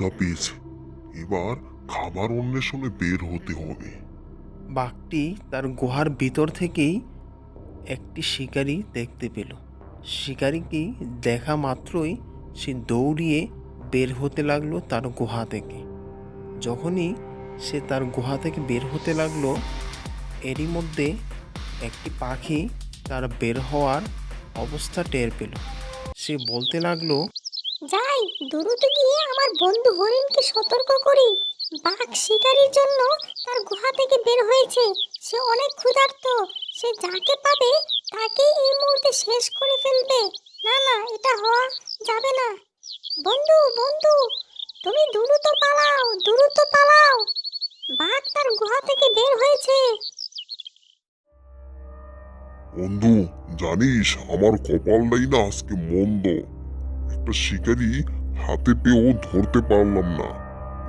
ক্ষুধা পেয়েছে। এবার খাবার অন্বেষণে বের হতে হবে। বাঘটি তার গুহার ভিতর থেকেই একটি শিকারী দেখতে পেল। শিকারীকে দেখা মাত্রই সে দৌড়িয়ে বের হতে লাগলো তার গুহা থেকে। যখনই সে তার গুহা থেকে বের হতে লাগলো, এরই মধ্যে একটি পাখি তার বের হওয়ার অবস্থা টের পেল। সে বলতে লাগলো, যাই, দ্রুত গিয়ে আমার বন্ধু হরিণকে সতর্ক করি। বাঘ শিকারীর জন্য তার গুহা থেকে বের হয়েছে। সে অনেক ক্ষুধার্ত। সে যাকে পাবে তাকেই এই মুহূর্তে শেষ করে ফেলবে। না না, এটা হওয়া যাবে না। বন্ধু বন্ধু, তুমি দ্রুত পালাও, দ্রুত পালাও। বাঘ তার গুহা থেকে বের হয়েছে। বন্ধু, জানিস আমার কপালটাই না আজকে মন্দ। একটা শিকারি হাতে পেয়েও ধরতে পারলাম না।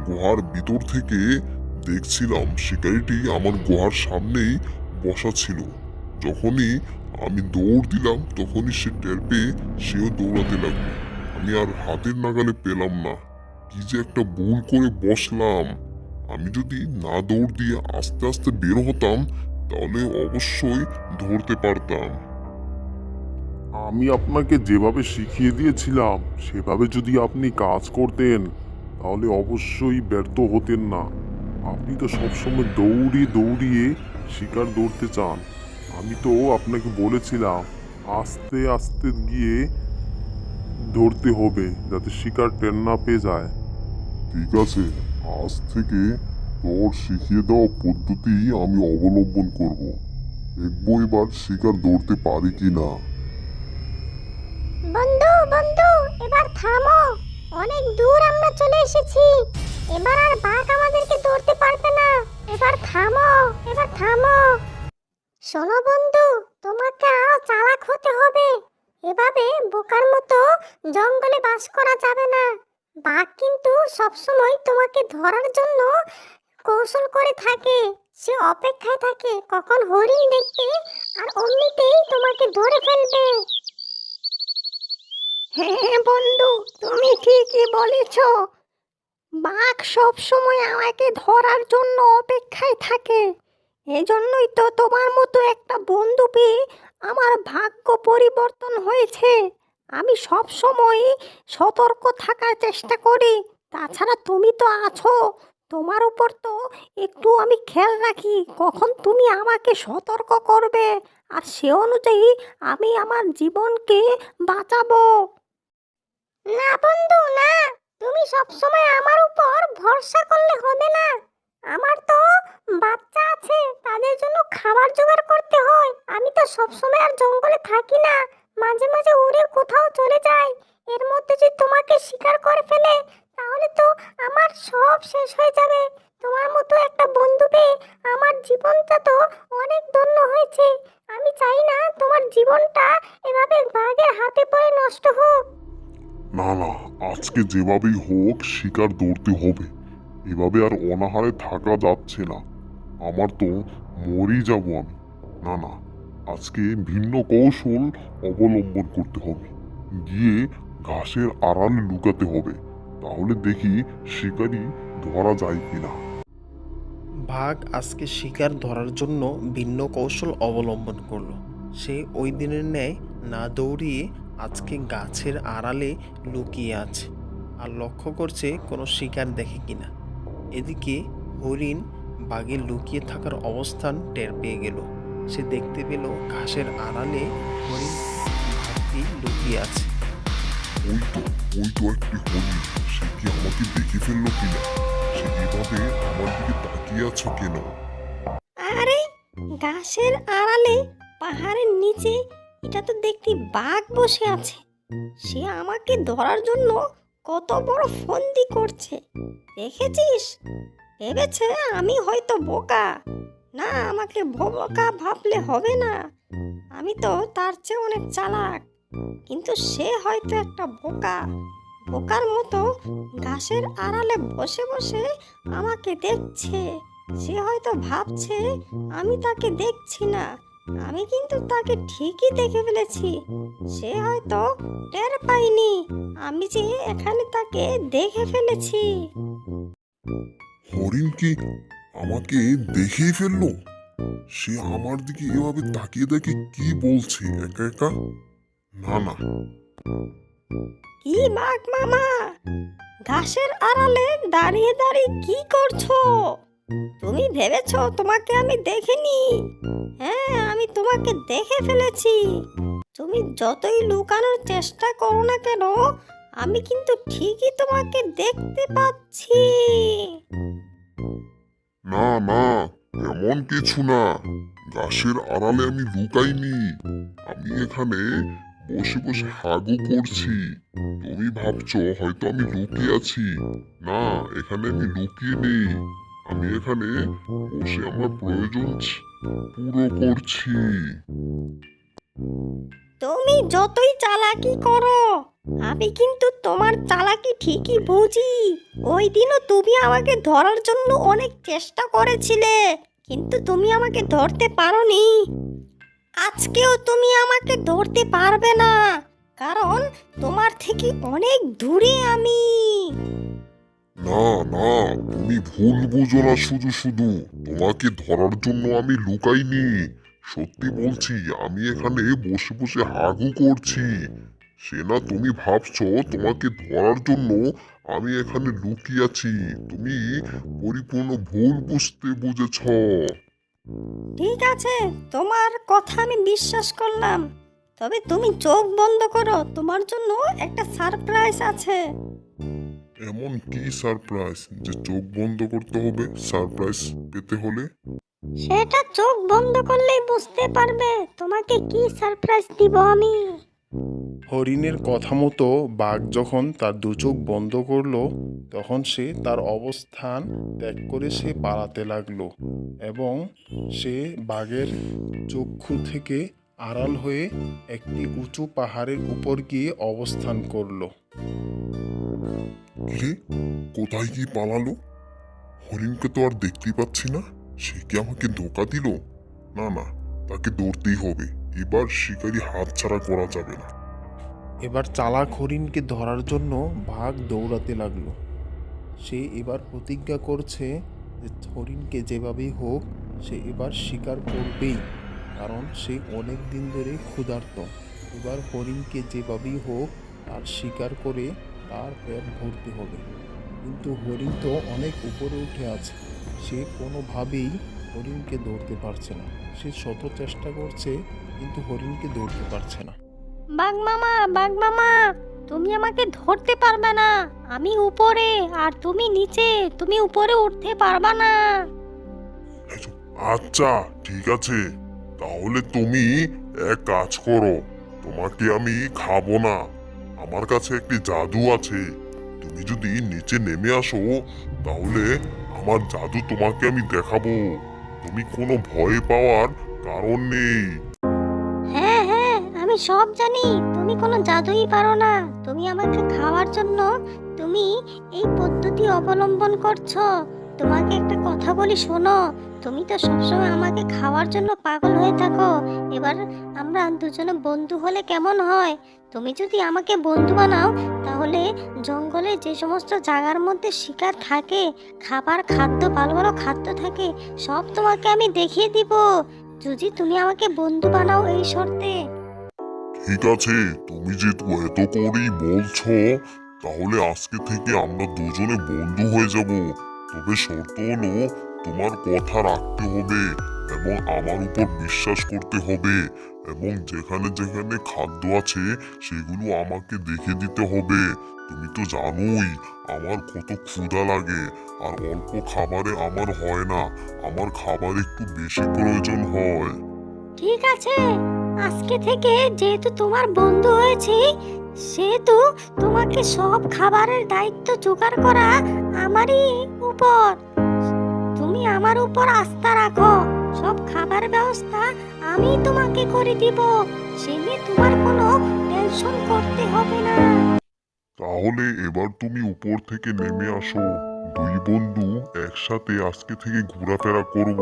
গুহার ভিতর থেকে দেখছিলাম শিকারিটি আমার গুহার সামনেই বসা ছিল। যখনই আমি দৌড় দিলাম তখনই সে টের পেয়ে সেও দৌড়াতে লাগলো। আমি আর হাতের নাগালে পেলাম না। কি যে একটা ভুল করে বসলাম। আমি যদি না দৌড় দিয়ে আস্তে আস্তে বের হতাম তাহলে অবশ্যই ধরতে পারতাম। আমি আপনাকে যেভাবে শিখিয়ে দিয়েছিলাম সেভাবে যদি আপনি কাজ করতেন তাহলে অবশ্যই ব্যর্থ হতেন না। আপনি তো সবসময় দৌড়িয়ে দৌড়িয়ে শিকার ধরতে চান। আমি তো আপনাকে বলেছিলাম আস্তে আস্তে গিয়ে ধরতে হবে যাতে শিকার টের না পেয়ে যায়। ঠিক আছে, আজ থেকে তোর শিখিয়ে দেওয়া পদ্ধতি আমি অবলম্বন করব। দেখবো এবার শিকার ধরতে পারি কিনা। বন্ধু বন্ধু, এবার থামো। অনেক দূর আমরা চলে এসেছি। এবার আর বাঘ আমাদেরকে ধরতে পারবে না। এবার থামো, এবার থামো। শোনো বন্ধু, তোমাকে আরো চালাক হতে হবে। এভাবে বোকার মতো জঙ্গলে বাস করা যাবে না। বাঘ কিন্তু সবসময় তোমাকে ধরার জন্য কৌশল করে থাকে। সে অপেক্ষায় থাকে কখন হরিণ দেখবে আর অমনিতেই তোমাকে ধরে ফেলবে। হ্যাঁ বন্ধু, তুমি ঠিকই বলেছ। বাঘ সব সময় আমাকে ধরার জন্য অপেক্ষায় থাকে। এজন্যই তো তোমার মতো একটা বন্ধু পেয়ে আমার ভাগ্য পরিবর্তন হয়েছে। আমি সব সময় সতর্ক থাকার চেষ্টা করি। তাছাড়া তুমি তো আছো, তোমার উপর তো একটু আমি খেয়াল রাখি কখন তুমি আমাকে সতর্ক করবে, আর সে অনুযায়ী আমি আমার জীবনকে বাঁচাবো। না বন্ধু না, তুমি সব সময় আমার উপর ভরসা করলে হবে না। আমার তো বাচ্চা আছে, তাদের জন্য খাবার জোগাড় করতে হয়। আমি তো সব সময় আর জঙ্গলে থাকি না, মাঝে মাঝে উড়ে কোথাও চলে যাই। এর মধ্যে যদি তোমাকে শিকার করে ফেলে তাহলে তো আমার সব শেষ হয়ে যাবে। তোমার মতো একটা বন্ধু পেয়ে আমার জীবনটা তো অনেক ধন্য হয়েছে। আমি চাই না তোমার জীবনটা এভাবে বাঘের হাতে পড়ে নষ্ট হোক। না না, আজকে যেভাবেই হোক শিকার ধরতে হবে। এভাবে আর অনাহারে থাকা যাচ্ছে না। আমার তো মরেই যাব আমি। না না, আজকে ভিন্ন কৌশল অবলম্বন করতে হবে। গিয়ে ঘাসের আড়ালে লুকাতে হবে। তাহলে দেখি শিকারি ধরা যায় কিনা। বাঘ আজকে শিকার ধরার জন্য ভিন্ন কৌশল অবলম্বন করলো। সে ওই দিনের ন্যায় না দৌড়িয়ে আজকে গাছের আড়ালে লুকিয়ে আছে আর লক্ষ্য করছে কোনো শিকার দেখে কিনা। এদিকে হরিণ বাঘের লুকিয়ে থাকার অবস্থান টের পেয়ে গেল। সে দেখতে পেল ঘাসের আড়ালে হরিণ বাঘটি লুকিয়ে আছে। ওই তো, ওই তো একটি হরিণ। সে কি আমাকে দেখে ফেললো কিনা? সে এভাবে আমার দিকে তাকিয়ে আছে কেন? আরে, গাছের আড়ালে পাহাড়ের নিচে এটা তো দেখছি বাঘ বসে আছে। সে আমাকে ধরার জন্য কত বড় ফন্দি করছে দেখেছিস? ভেবেছে আমি হয়তো বোকা। না, আমাকে বোকা ভাবলে হবে না। আমি তো তার চেয়ে অনেক চালাক। কিন্তু সে হয়তো একটা বোকা। বোকার মতো গাছের আড়ালে বসে বসে আমাকে দেখছে। সে হয়তো ভাবছে আমি তাকে দেখছি না, আমি কিন্তু তাকে ঠিকই দেখে ফেলেছি। সে হয়তো টের পায়নি আমি যে এখানে তাকে দেখে ফেলেছি। হরিণ কি আমাকে দেখেই ফেললো? সে আমার দিকে এভাবে তাকিয়ে দেখে কি বলছে একা একা? না না, কি বাঘ মামা, ঘাসের আড়ালে দাঁড়িয়ে দাঁড়িয়ে কি করছো? তুমি ভেবেছো তোমাকে আমি দেখিনি? হ্যাঁ, আমি তোমাকে দেখে ফেলেছি। তুমি যতই লুকানোর চেষ্টা করো না কেন, আমি কিন্তু ঠিকই তোমাকে দেখতে পাচ্ছি। না না, এমন কিছু না। গাছের আড়ালে আমি লুকাইনি। আমি এখানে বসে বসে হাগু করছি। তুমি ভাবছো হয়তো আমি লুকিয়ে আছি। না, এখানে আমি লুকিয়ে নেই। আমি এখানে বসে আমার প্রয়োজন পুরো করছি। তুমি যতই চালাকি করো, আমি কিন্তু তোমার চালাকি ঠিকই বুঝি। ওই দিনও তুমি আমাকে ধরার জন্য অনেক চেষ্টা করেছিলে, কিন্তু তুমি আমাকে ধরতে পারোনি। আজকেও তুমি আমাকে ধরতে পারবে না, কারণ তোমার থেকে অনেক দূরে আমি। না না, তুমি ভুল বুঝো না। শুধু শুধু তোমাকে ধরার জন্য আমি লুকাইনি। সত্যি বলছি, আমি এখানে বসে বসে হাগু করছি। সে না তুমি ভাবছো তোমাকে ধরার জন্য আমি এখানে লুকিয়ে আছি। তুমি পরিপূর্ণ ভুল বুঝেছ। ঠিক আছে, তোমার কথা আমি বিশ্বাস করলাম। তবে তুমি চোখ বন্ধ করো, তোমার জন্য একটা সারপ্রাইজ আছে। এমন কি সারপ্রাইজ যে চোখ বন্ধ করতে হবে সারপ্রাইজ পেতে হলে? সেটা চোখ বন্ধ করলেই বুঝতে পারবে তোমাকে কি সারপ্রাইজ দিব আমি। হরিণের কথা মতো বাঘ যখন তার দু চোখ বন্ধ করলো, তখন সে তার অবস্থান ত্যাগ করে সে পালাতে লাগলো এবং সে বাঘের চক্ষু থেকে আড়াল হয়ে একটি উঁচু পাহাড়ের উপর গিয়ে অবস্থান করলো। কিরে, কোথায় কি পালালো? হরিণকে তো আর দেখতেই পাচ্ছি না। সে কি আমাকে ধোকা দিল? না না, তাকে ধরতেই হবে। এবার শিকারি হাতছাড়া করা যাবে না। এবার চালাক হরিণকে ধরার জন্য বাঘ দৌড়াতে লাগলো। সে এবার প্রতিজ্ঞা করছে যে হরিণকে যেভাবেই হোক সে এবার শিকার করবেই, কারণ সে অনেক দিন ধরে ক্ষুধার্ত। এবার হরিণকে যেভাবেই হোক তার শিকার করে তার পেট ভরতে হবে। কিন্তু হরিণ তো অনেক উপরে উঠে আছে, সে কোনোভাবেই হরিণকে ধরতে পারছে না। সে শত চেষ্টা করছে কিন্তু হরিণকে ধরতে পারছে না। বাঘ মামা, বাঘ মামা, তুমি আমাকে ধরতে পারবে না। আমি উপরে আর তুমি নিচে, তুমি উপরে উঠতে পারবা না। আচ্ছা, ঠিক আছে। তাহলে তুমি এক কাজ করো, তোমাকে আমি খাবো না। আমার কাছে একটি জাদু আছে। তুমি যদি নিচে নেমে আসো, তাহলে আমার জাদু তোমাকে আমি দেখাবো। তুমি কোনো ভয় পাওয়ার কারণ নেই। হ্যাঁ হ্যাঁ, আমি সব জানি। তুমি কোনো জাদুই পারো না। তুমি আমাকে খাওয়ার জন্য তুমি এই পদ্ধতি অবলম্বন করছো। তোমাকে একটা কথা বলি, শোনো। তুমি তো সবসময় আমাকে খাওয়ার জন্য পাগল হয়ে থাকো। এবার আমরা দুজনে বন্ধু হলে কেমন হয়? তুমি যদি আমাকে বন্ধু বানাও, তাহলে জঙ্গলে যে সমস্ত জায়গার মধ্যে শিকার থাকে, খাদ্য, ভালো ভালো খাদ্য থাকে, সব তোমাকে আমি দেখিয়ে দিব। যদি তুমি আমাকে বন্ধু বানাও এই শর্তে। ঠিক আছে, তুমি যেহেতু এত করেই বলছো, তাহলে আজকে থেকে আমরা দুজনে বন্ধু হয়ে যাব। তবে শর্ত হলো, তোমার কথা রাখতে হবে এবং আমার উপর বিশ্বাস করতে হবে, এবং যেখানে যেখানে খাদ্য আছে সেগুলো আমাকে দেখে দিতে হবে। তুমি তো জানোই আমার কত ক্ষুধা লাগে, আর অল্প খাবারে আমার হয় না। আমার খাবার একটু বেশি প্রয়োজন হয়। ঠিক আছে, আজকে থেকে যেহেতু তোমার বন্ধু হয়েছি, সেহেতু তোমাকে সব খাবারের দায়িত্ব জোগাড় করা আমারই উপর। তুমি আমার উপর আস্থা রাখো, সব খাবার ব্যবস্থা আমি তোমাকে করে দিব। সে নিয়ে তোমার কোনো টেনশন করতে হবে না। তাহলে এবার তুমি উপর থেকে নেমে আসো। দুই বন্ধু একসাথে আজকে থেকে ঘোরাফেরা করব।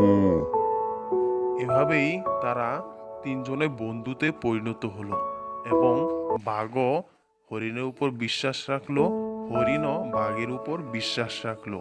এভাবেই তারা তিনজনে বন্ধুতে পরিণত হলো এবং বাঘও হরিণের উপর বিশ্বাস রাখলো, হরিণও বাঘের উপর বিশ্বাস রাখলো।